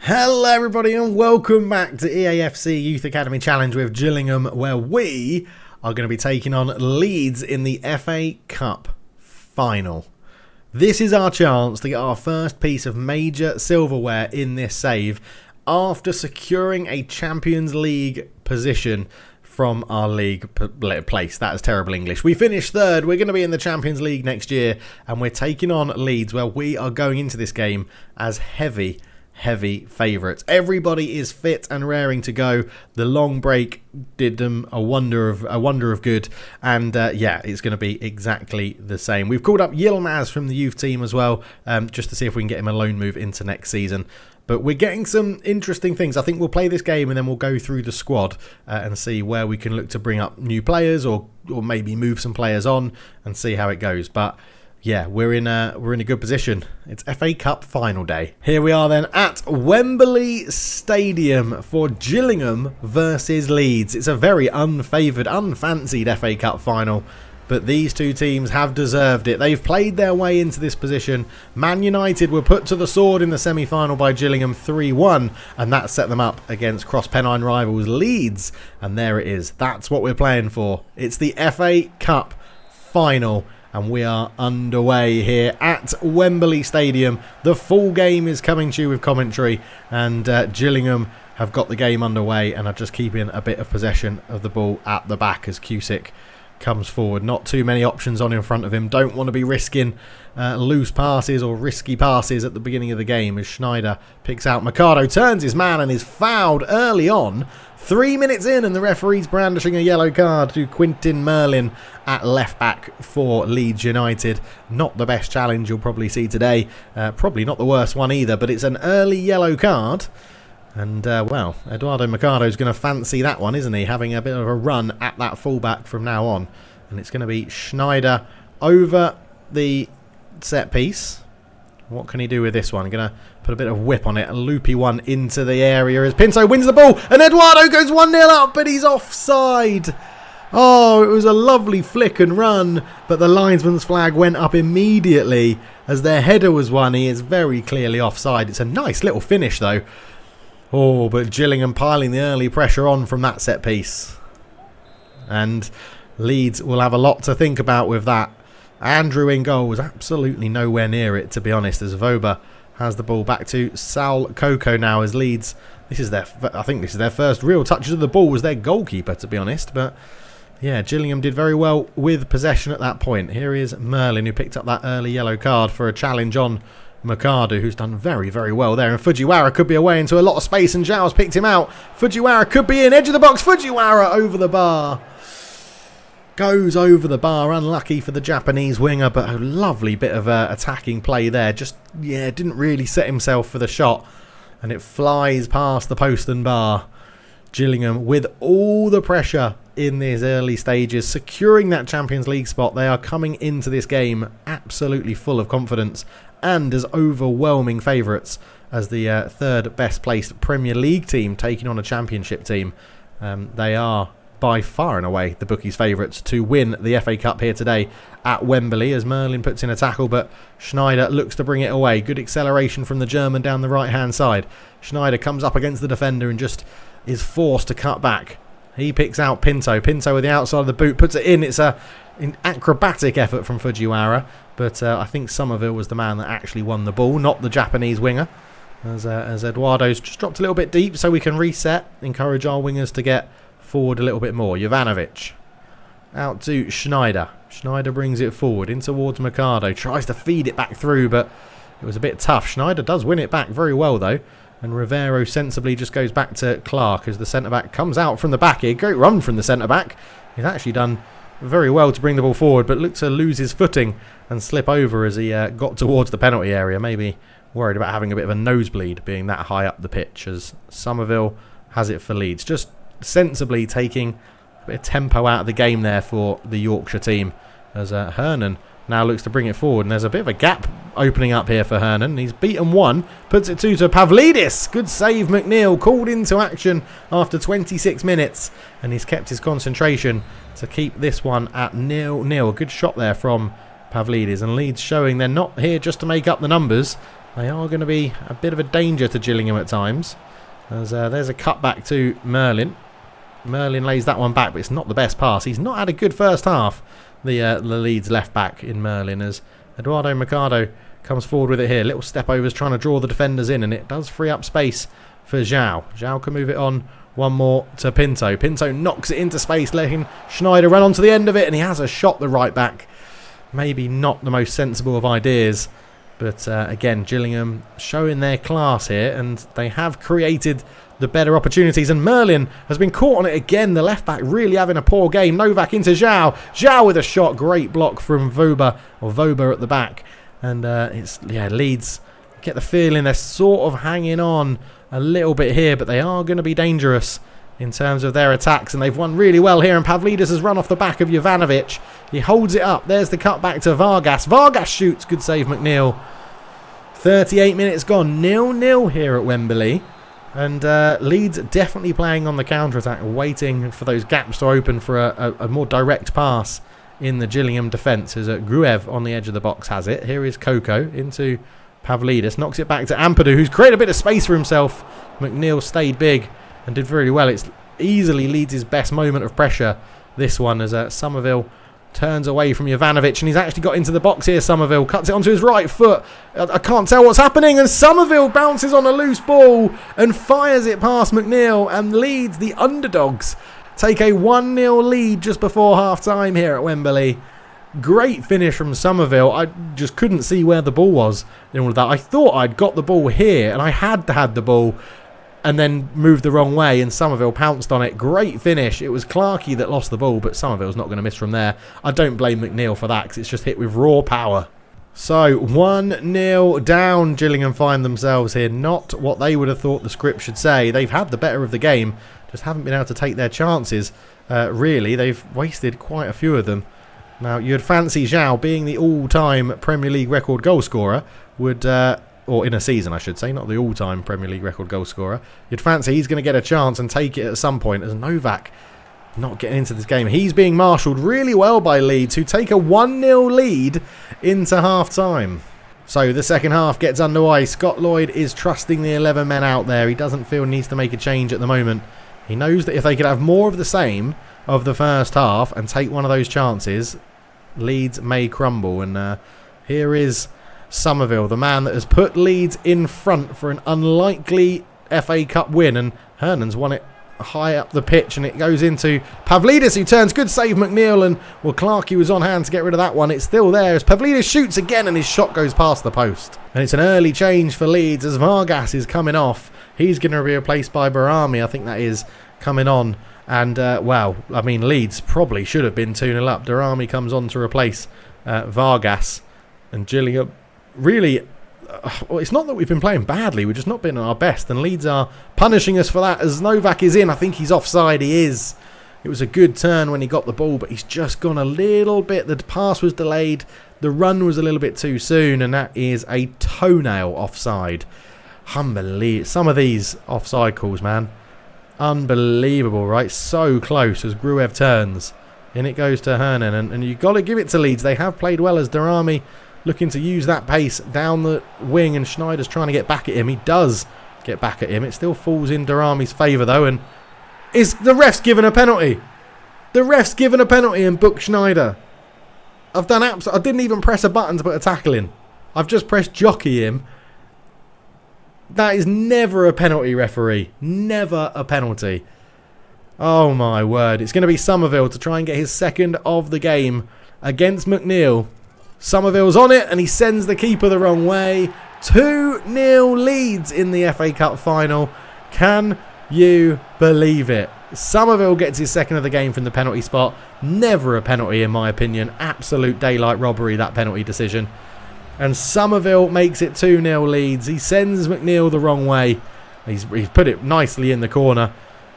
Hello everybody and welcome back to EAFC Youth Academy Challenge with Gillingham, where we are going to be taking on Leeds in the FA Cup final. This is our chance to get our first piece of major silverware in this save after securing a Champions League position from our league place. That is terrible English. We finished third. We're going to be in the Champions League next year and we're taking on Leeds, where we are going into this game as heavy favourites. Everybody is fit and raring to go. The long break did them a wonder of good, and yeah, it's going to be exactly the same. We've called up Gillingham from the youth team as well, just to see if we can get him a loan move into next season. But we're getting some interesting things. I think we'll play this game and then we'll go through the squad and see where we can look to bring up new players or maybe move some players on and see how it goes. But yeah, we're in a good position. It's FA Cup final day. Here we are then at Wembley Stadium for Gillingham versus Leeds. It's a very unfavoured, unfancied FA Cup final, but these two teams have deserved it. They've played their way into this position. Man United were put to the sword in the semi-final by Gillingham 3-1, and that set them up against cross-Pennine rivals Leeds. And there it is. That's what we're playing for. It's the FA Cup final. And we are underway here at Wembley Stadium. The full game is coming to you with commentary, and Gillingham have got the game underway and are just keeping a bit of possession of the ball at the back as Cusick comes forward. Not too many options on in front of him. Don't want to be risking loose passes or risky passes at the beginning of the game as Schneider picks out Mercado, turns his man and is fouled early on. 3 minutes in and the referee's brandishing a yellow card to Quintin Merlin at left back for Leeds United. Not the best challenge you'll probably see today. Probably not the worst one either, but it's an early yellow card. And, well, Eduardo Mercado's going to fancy that one, isn't he? Having a bit of a run at that fullback from now on. And it's going to be Schneider over the set piece. What can he do with this one? Going to put a bit of whip on it. A loopy one into the area as Pinto wins the ball. And Eduardo goes 1-0 up, but he's offside. Oh, it was a lovely flick and run, but the linesman's flag went up immediately as their header was won. He is very clearly offside. It's a nice little finish, though. Oh, but Gillingham piling the early pressure on from that set piece. And Leeds will have a lot to think about with that. Andrew in goal was absolutely nowhere near it, to be honest, as Voba has the ball back to Sal Coco now as Leeds. I think this is their first real touches of the ball, was their goalkeeper, to be honest. But yeah, Gillingham did very well with possession at that point. Here is Merlin, who picked up that early yellow card for a challenge on Mercado, who's done very well there. And Fujiwara could be away into a lot of space, and Zhao's picked him out. Fujiwara could be in, edge of the box. Fujiwara over the bar. Goes over the bar, unlucky for the Japanese winger, but a lovely bit of attacking play there. Just, yeah, didn't really set himself for the shot, and it flies past the post and bar. Gillingham with all the pressure in these early stages, securing that Champions League spot. They are coming into this game absolutely full of confidence and as overwhelming favourites as the third best placed Premier League team taking on a Championship team. They are by far and away the bookies' favourites to win the FA Cup here today at Wembley, as Merlin puts in a tackle, but Schneider looks to bring it away. Good acceleration from the German down the right hand side. Schneider comes up against the defender and just is forced to cut back. He picks out Pinto. Pinto with the outside of the boot puts it in. It's an acrobatic effort from Fujiwara, but I think Somerville was the man that actually won the ball, not the Japanese winger, as Eduardo's just dropped a little bit deep so we can reset, encourage our wingers to get forward a little bit more. Jovanovic out to Schneider. Schneider brings it forward in towards Mercado. Tries to feed it back through, but it was a bit tough. Schneider does win it back very well, though. And Rivero sensibly just goes back to Clark as the centre-back comes out from the back here. Great run from the centre-back. He's actually done very well to bring the ball forward, but looked to lose his footing and slip over as he got towards the penalty area. Maybe worried about having a bit of a nosebleed being that high up the pitch, as Somerville has it for Leeds. Just sensibly taking a bit of tempo out of the game there for the Yorkshire team, as Hernan now looks to bring it forward, and there's a bit of a gap opening up here for Hernan. He's beaten one, puts it to Pavlidis. Good save, McNeil, called into action after 26 minutes, and he's kept his concentration to keep this one at 0-0. Good shot there from Pavlidis, and Leeds showing they're not here just to make up the numbers. They are going to be a bit of a danger to Gillingham at times. There's a cutback to Merlin. Merlin lays that one back, but it's not the best pass. He's not had a good first half, the Leeds left back in Merlin, as Eduardo Mercado comes forward with it here. Little step overs trying to draw the defenders in, and it does free up space for Zhao. Zhao can move it on one more to Pinto. Pinto knocks it into space, letting Schneider run onto the end of it, and he has a shot the right back. Maybe not the most sensible of ideas, but again, Gillingham showing their class here, and they have created the better opportunities, and Merlin has been caught on it again. The left back really having a poor game. Novak into Zhao. Zhao with a shot. Great block from Voba at the back. And Leeds get the feeling they're sort of hanging on a little bit here, but they are going to be dangerous in terms of their attacks, and they've won really well here. And Pavlidis has run off the back of Jovanovic. He holds it up. There's the cut back to Vargas. Vargas shoots. Good save, McNeil. 38 minutes gone. 0-0 here at Wembley. And Leeds definitely playing on the counter-attack, waiting for those gaps to open for a more direct pass in the Gillingham defence, as Gruev on the edge of the box has it. Here is Coco into Pavlidis. Knocks it back to Ampadu, who's created a bit of space for himself. McNeil stayed big and did very well. It's easily Leeds' best moment of pressure, this one, as Somerville turns away from Jovanovic, and he's actually got into the box here. Somerville cuts it onto his right foot. I can't tell what's happening, and Somerville bounces on a loose ball and fires it past McNeil, and Leeds, the underdogs, take a 1-0 lead just before half-time here at Wembley. Great finish from Somerville. I just couldn't see where the ball was in all of that. I thought I'd got the ball here, and I had the ball, and then moved the wrong way, and Somerville pounced on it. Great finish. It was Clarkey that lost the ball, but Somerville's not going to miss from there. I don't blame McNeil for that, because it's just hit with raw power. So 1-0 down, Gillingham find themselves here. Not what they would have thought the script should say. They've had the better of the game, just haven't been able to take their chances. Really, they've wasted quite a few of them. Now, you'd fancy Zhao, being the all-time Premier League record goal scorer, would... or in a season, I should say, not the all-time Premier League record goal scorer. You'd fancy he's going to get a chance and take it at some point, as Novak not getting into this game. He's being marshalled really well by Leeds, who take a 1-0 lead into half-time. So the second half gets underway. Scott Lloyd is trusting the 11 men out there. He doesn't feel he needs to make a change at the moment. He knows that if they could have more of the same of the first half and take one of those chances, Leeds may crumble. And here is Somerville, the man that has put Leeds in front for an unlikely FA Cup win, and Hernan's won it high up the pitch, and it goes into Pavlidis, who turns. Good save, McNeil, and well, Clarkey was on hand to get rid of that one. It's still there as Pavlidis shoots again, and his shot goes past the post. And it's an early change for Leeds as Vargas is coming off. He's going to be replaced by Barami, I think that is, coming on. And, well, I mean, Leeds probably should have been 2-0 up. Darami comes on to replace Vargas, and Gillingham really... well, it's not that we've been playing badly, we've just not been at our best, and Leeds are punishing us for that as Novak is in. I think he's offside. He is. It was a good turn when he got the ball, but he's just gone a little bit. The pass was delayed, the run was a little bit too soon, and that is a toenail offside. Unbelievable. Some of these offside calls, man, unbelievable, right? So close as Gruev turns, and it goes to Hernan, and you've got to give it to Leeds. They have played well as Darami looking to use that pace down the wing, and Schneider's trying to get back at him. He does get back at him. It still falls in Darami's favour, though, and is the ref's given a penalty? The ref's given a penalty and booked Schneider. I didn't even press a button to put a tackle in. I've just pressed jockey him. That is never a penalty, referee. Never a penalty. Oh, my word. It's going to be Somerville to try and get his second of the game against McNeil. Somerville's on it, and he sends the keeper the wrong way. 2-0 Leeds in the FA Cup final. Can you believe it? Somerville gets his second of the game from the penalty spot. Never a penalty, in my opinion. Absolute daylight robbery, that penalty decision. And Somerville makes it 2-0 Leeds. He sends McNeil the wrong way. He's put it nicely in the corner.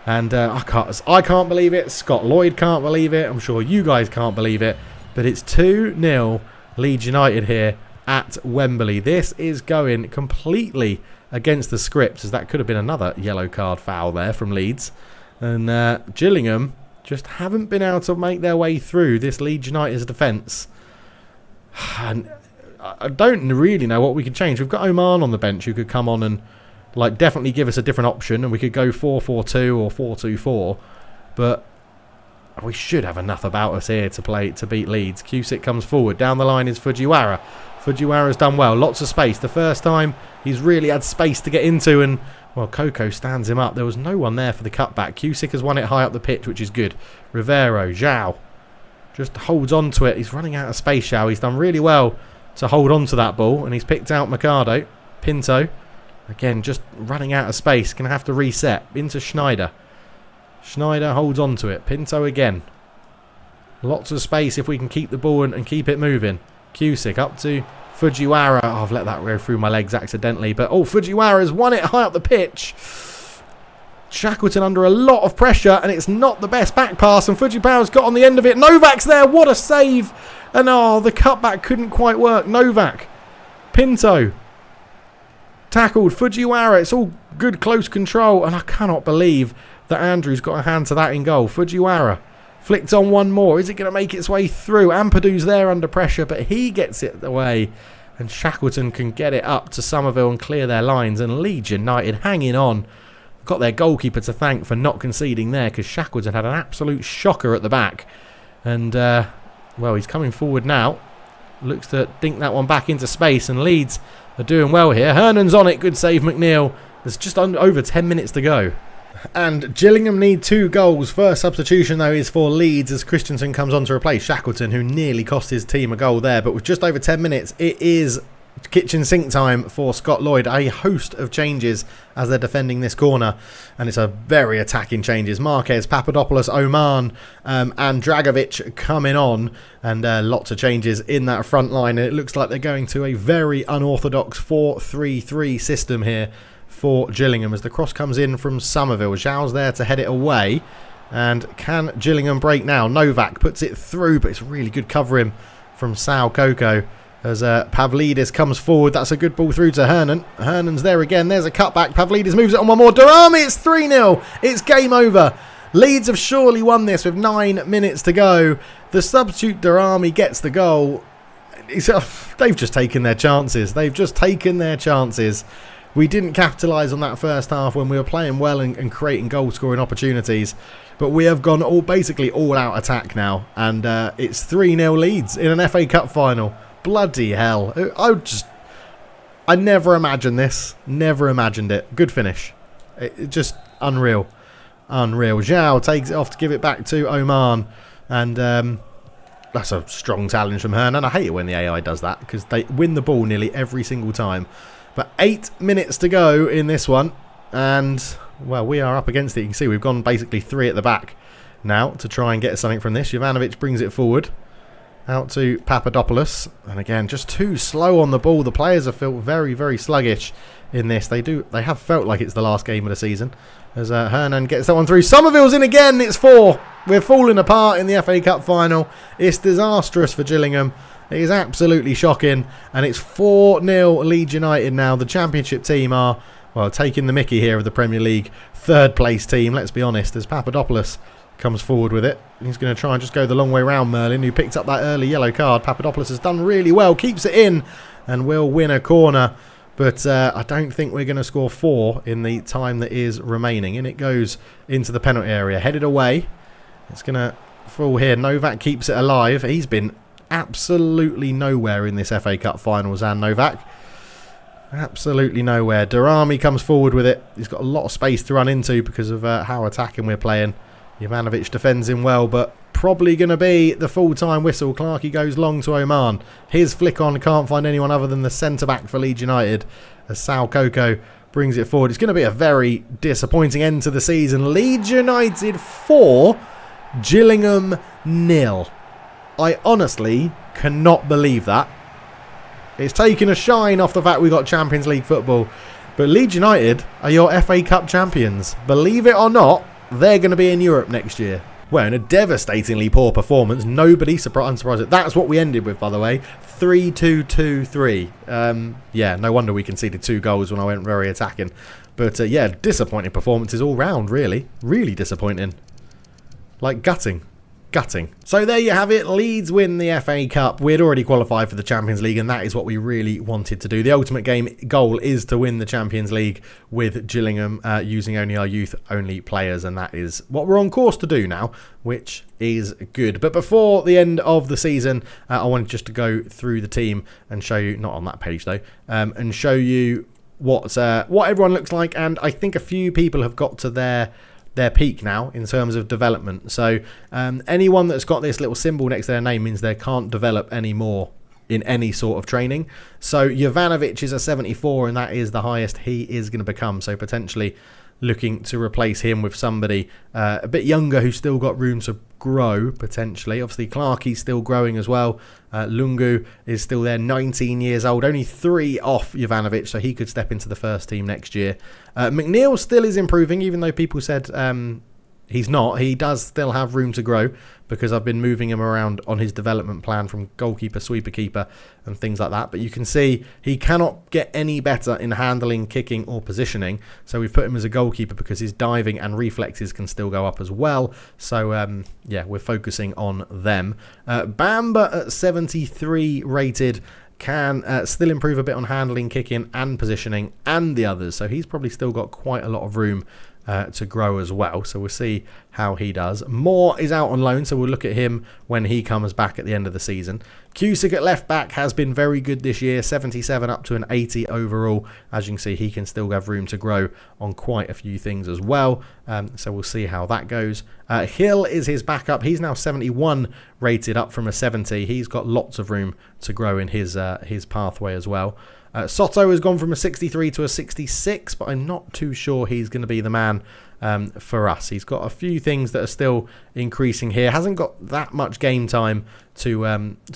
And I can't believe it. Scott Lloyd can't believe it. I'm sure you guys can't believe it. But it's 2-0 Leeds United here at Wembley. This is going completely against the script, as that could have been another yellow card foul there from Leeds. And Gillingham just haven't been able to make their way through this Leeds United's defence. And I don't really know what we could change. We've got Oman on the bench who could come on and like definitely give us a different option, and we could go 4-4-2 or 4-2-4. But we should have enough about us here to beat Leeds. Cusick comes forward. Down the line is Fujiwara. Fujiwara's done well. Lots of space. The first time he's really had space to get into, and well, Coco stands him up. There was no one there for the cutback. Cusick has won it high up the pitch, which is good. Rivero, Zhao just holds on to it. He's running out of space, Zhao. He's done really well to hold on to that ball, and he's picked out Mercado. Pinto, again, just running out of space. Going to have to reset. Into Schneider. Schneider holds on to it. Pinto again. Lots of space if we can keep the ball and keep it moving. Cusick up to Fujiwara. Oh, I've let that go through my legs accidentally. But, oh, Fujiwara's won it high up the pitch. Shackleton under a lot of pressure, and it's not the best back pass, and Fujiwara's got on the end of it. Novak's there. What a save. And, oh, the cutback couldn't quite work. Novak. Pinto. Tackled. Fujiwara. It's all good close control, and I cannot believe that Andrew's got a hand to that in goal. Fujiwara flicked on one more. Is it going to make its way through? Ampadu's there under pressure, but he gets it away, and Shackleton can get it up to Somerville and clear their lines. And Leeds United hanging on. Got their goalkeeper to thank for not conceding there, because Shackleton had an absolute shocker at the back. And, well, he's coming forward now. Looks to dink that one back into space, and Leeds are doing well here. Hernan's on it. Good save, McNeil. There's just over 10 minutes to go. And Gillingham need 2 goals. First substitution, though, is for Leeds as Christensen comes on to replace Shackleton, who nearly cost his team a goal there. But with just over 10 minutes, it is kitchen sink time for Scott Lloyd. A host of changes as they're defending this corner, and it's a very attacking changes. Marquez, Papadopoulos, Oman and Dragovic coming on, and lots of changes in that front line. And it looks like they're going to a very unorthodox 4-3-3 system here for Gillingham as the cross comes in from Somerville. Zhao's there to head it away, and can Gillingham break now? Novak puts it through, but it's really good covering from Sao Coco as Pavlidis comes forward. That's a good ball through to Hernan. Hernan's there again. There's a cutback. Pavlidis moves it on one more. Darami, it's 3-0. It's game over. Leeds have surely won this with 9 minutes to go. The substitute Darami gets the goal. They've just taken their chances. They've just taken their chances. We didn't capitalise on that first half when we were playing well and creating goal-scoring opportunities. But we have gone basically all-out attack now. And it's 3-0 Leeds in an FA Cup final. Bloody hell. I never imagined this. Never imagined it. Good finish. It just unreal. Unreal. Zhao takes it off to give it back to Oman. And that's a strong challenge from Hernan. I hate it when the AI does that, because they win the ball nearly every single time. But 8 minutes to go in this one. And, well, we are up against it. You can see we've gone basically 3 at the back now to try and get something from this. Jovanovic brings it forward. Out to Papadopoulos. And again, just too slow on the ball. The players have felt very, very sluggish in this. They have felt like it's the last game of the season. As Hernan gets that one through. Somerville's in again. It's 4. We're falling apart in the FA Cup final. It's disastrous for Gillingham. It is absolutely shocking. And it's 4-0 Leeds United now. The Championship team are, well, taking the mickey here of the Premier League. 3rd place team, let's be honest, as Papadopoulos comes forward with it. He's going to try and just go the long way round Merlin, who picked up that early yellow card. Papadopoulos has done really well. Keeps it in and will win a corner. But I don't think we're going to score 4 in the time that is remaining. And it goes into the penalty area. Headed away. It's going to fall here. Novak keeps it alive. He's been absolutely nowhere in this FA Cup final, Zan Novak. Absolutely nowhere. Darami comes forward with it. He's got a lot of space to run into because of how attacking we're playing. Jovanovic defends him well, but probably going to be the full-time whistle. Clarkey goes long to Oman. His flick on, can't find anyone other than the centre-back for Leeds United as Sao Coco brings it forward. It's going to be a very disappointing end to the season. Leeds United 4, Gillingham 0. I honestly cannot believe that. It's taken a shine off the fact we got Champions League football. But Leeds United are your FA Cup champions. Believe it or not, they're going to be in Europe next year. Well, in a devastatingly poor performance, nobody unsurprised. That's what we ended with, by the way. 3-2-2-3. Yeah, no wonder we conceded 2 goals when I went very attacking. But yeah, disappointing performances all round, really. Really disappointing. Like gutting. Gutting. So there you have it. Leeds win the FA Cup. We had already qualified for the Champions League, and that is what we really wanted to do. The ultimate goal is to win the Champions League with Gillingham using only our youth-only players, and that is what we're on course to do now, which is good. But before the end of the season, I wanted just to go through the team and show you, not on that page though, and show you what everyone looks like. And I think a few people have got to their peak now in terms of development. So anyone that's got this little symbol next to their name means they can't develop anymore in any sort of training. So Jovanovic is a 74, and that is the highest he is going to become. So potentially looking to replace him with somebody a bit younger who's still got room to grow, potentially. Obviously, Clarkie's still growing as well. Lungu is still there, 19 years old, only 3 off Jovanovic, so he could step into the first team next year. McNeil still is improving, even though people said he's not. He does still have room to grow because I've been moving him around on his development plan from goalkeeper, sweeper, keeper and things like that. But you can see he cannot get any better in handling, kicking or positioning. So we've put him as a goalkeeper because his diving and reflexes can still go up as well. So, yeah, we're focusing on them. Bamba at 73 rated. Can still improve a bit on handling, kicking and positioning and the others. So he's probably still got quite a lot of room to grow as well. So we'll see how he does. Moore is out on loan, so we'll look at him when he comes back at the end of the season. Cusick at left back has been very good this year, 77 up to an 80 overall. As you can see, he can still have room to grow on quite a few things as well. So we'll see how that goes. Hill is his backup. He's now 71 rated, up from a 70. He's got lots of room to grow in his pathway as well. Soto has gone from a 63 to a 66, but I'm not too sure he's going to be the man for us. He's got a few things that are still increasing here. Hasn't got that much game time to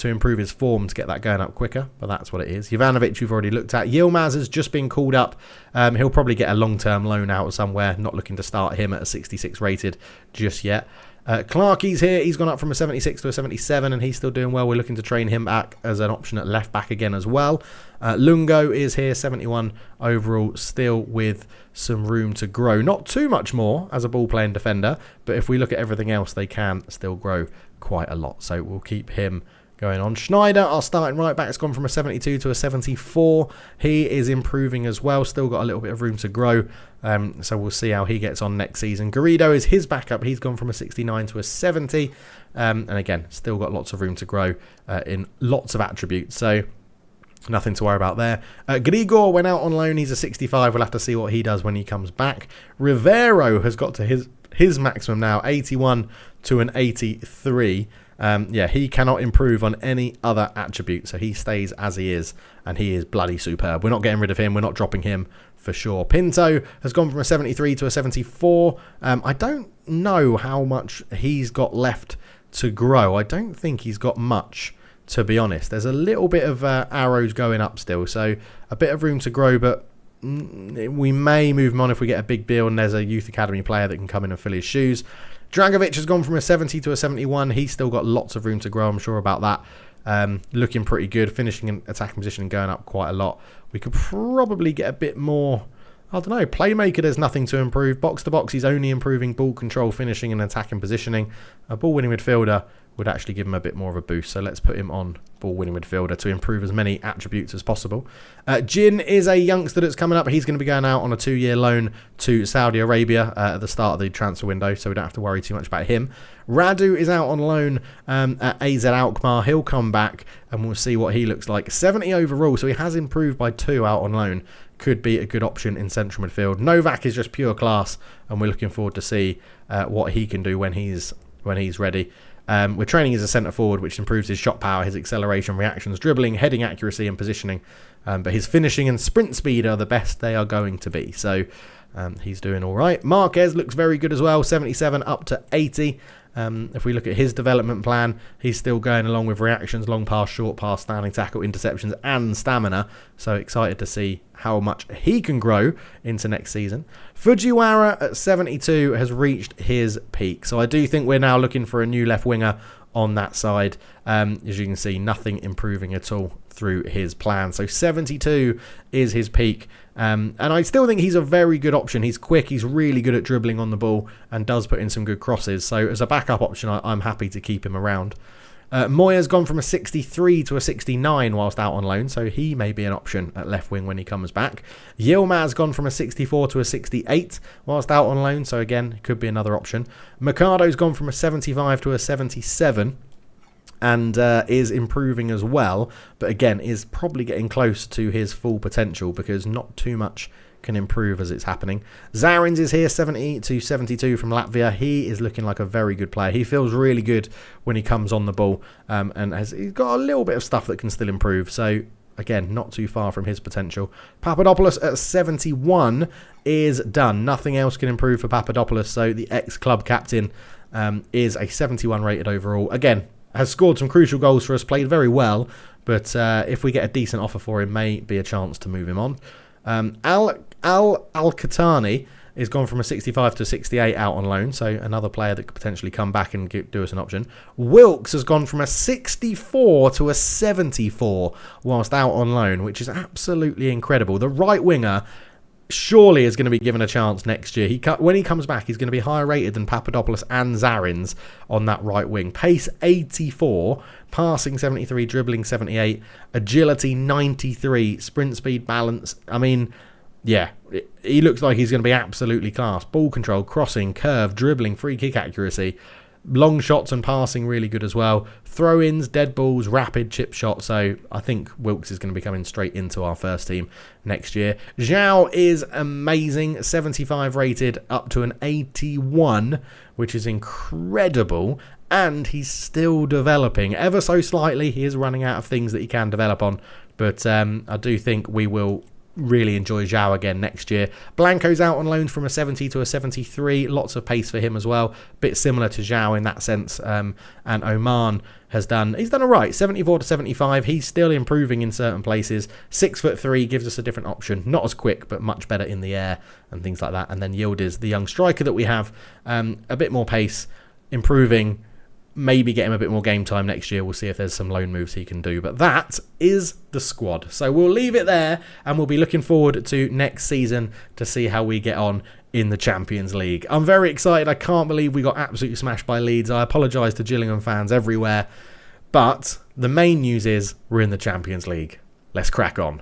improve his form to get that going up quicker, but that's what it is. Jovanovic we've already looked at. Yilmaz has just been called up. He'll probably get a long-term loan out somewhere. Not looking to start him at a 66 rated just yet. Clarkie's here. He's gone up from a 76 to a 77 and he's still doing well. We're looking to train him back as an option at left back again as well. Lungo is here, 71 overall, still with some room to grow. Not too much more as a ball playing defender, but if we look at everything else, they can still grow quite a lot. So we'll keep him going on. Schneider, our starting right back, has gone from a 72 to a 74. He is improving as well. Still got a little bit of room to grow. So we'll see how he gets on next season. Garrido is his backup. He's gone from a 69 to a 70. And again, still got lots of room to grow in lots of attributes. So nothing to worry about there. Grigor went out on loan. He's a 65. We'll have to see what he does when he comes back. Rivero has got to his maximum now, 81 to an 83. Yeah, he cannot improve on any other attribute, so he stays as he is, and he is bloody superb. We're not getting rid of him. We're not dropping him for sure. Pinto has gone from a 73 to a 74. I don't know how much he's got left to grow. I don't think he's got much, to be honest. There's a little bit of arrows going up still, so a bit of room to grow, but we may move him on if we get a big deal and there's a youth academy player that can come in and fill his shoes. Dragovic has gone from a 70 to a 71. He's still got lots of room to grow, I'm sure about that. Looking pretty good, finishing in attacking position and going up quite a lot. We could probably get a bit more, I don't know, playmaker, there's nothing to improve. Box to box, he's only improving ball control, finishing and attacking positioning. A ball winning midfielder would actually give him a bit more of a boost. So let's put him on ball winning midfielder to improve as many attributes as possible. Jin is a youngster that's coming up. He's going to be going out on a 2-year loan to Saudi Arabia at the start of the transfer window, so we don't have to worry too much about him. Radu is out on loan at AZ Alkmaar. He'll come back and we'll see what he looks like. 70 overall, so he has improved by 2 out on loan. Could be a good option in central midfield. Novak is just pure class, and we're looking forward to see what he can do when he's ready. We're training as a centre forward, which improves his shot power, his acceleration, reactions, dribbling, heading accuracy and positioning. But his finishing and sprint speed are the best they are going to be. So he's doing all right. Marquez looks very good as well, 77 up to 80. If we look at his development plan, he's still going along with reactions, long pass, short pass, standing tackle, interceptions and stamina. So excited to see how much he can grow into next season. Fujiwara at 72 has reached his peak. So I do think we're now looking for a new left winger on that side. As you can see, nothing improving at all through his plan. So 72 is his peak. And I still think he's a very good option. He's quick, he's really good at dribbling on the ball, and does put in some good crosses. So as a backup option, I'm happy to keep him around. Moya's gone from a 63 to a 69 whilst out on loan, so he may be an option at left wing when he comes back. Yilmaz's gone from a 64 to a 68 whilst out on loan, so again, could be another option. Mercado's gone from a 75 to a 77 and is improving as well, but again, is probably getting close to his full potential because not too much can improve as it's happening. Zarins is here, 70 to 72 from Latvia. He is looking like a very good player. He feels really good when he comes on the ball, and he's got a little bit of stuff that can still improve. So again, not too far from his potential. Papadopoulos at 71 is done. Nothing else can improve for Papadopoulos. So the ex-club captain is a 71 rated overall. Again, has scored some crucial goals for us, played very well, but if we get a decent offer for him, may be a chance to move him on. Al-Khatani is gone from a 65 to 68 out on loan, so another player that could potentially come back and do us an option. Wilkes has gone from a 64 to a 74 whilst out on loan, which is absolutely incredible. The right winger surely is going to be given a chance next year. When he comes back, he's going to be higher rated than Papadopoulos and Zarins on that right wing. Pace 84, passing 73, dribbling 78, agility 93, sprint speed, balance. I mean, yeah, he looks like he's going to be absolutely class. Ball control, crossing, curve, dribbling, free kick accuracy. Long shots and passing really good as well. Throw-ins, dead balls, rapid chip shot. So I think Wilkes is going to be coming straight into our first team next year. Zhao is amazing. 75 rated up to an 81, which is incredible. And he's still developing ever so slightly. He is running out of things that he can develop on. But I do think we will really enjoy Zhao again next year. Blanco's out on loans from a 70 to a 73. Lots of pace for him as well. Bit similar to Zhao in that sense. And Oman he's done all right. 74 to 75. He's still improving in certain places. 6'3" gives us a different option. Not as quick, but much better in the air and things like that. And then Yildiz, the young striker that we have, a bit more pace, improving. Maybe get him a bit more game time next year. We'll see if there's some loan moves he can do. But that is the squad. So we'll leave it there, and we'll be looking forward to next season to see how we get on in the Champions League. I'm very excited. I can't believe we got absolutely smashed by Leeds. I apologise to Gillingham fans everywhere. But the main news is we're in the Champions League. Let's crack on.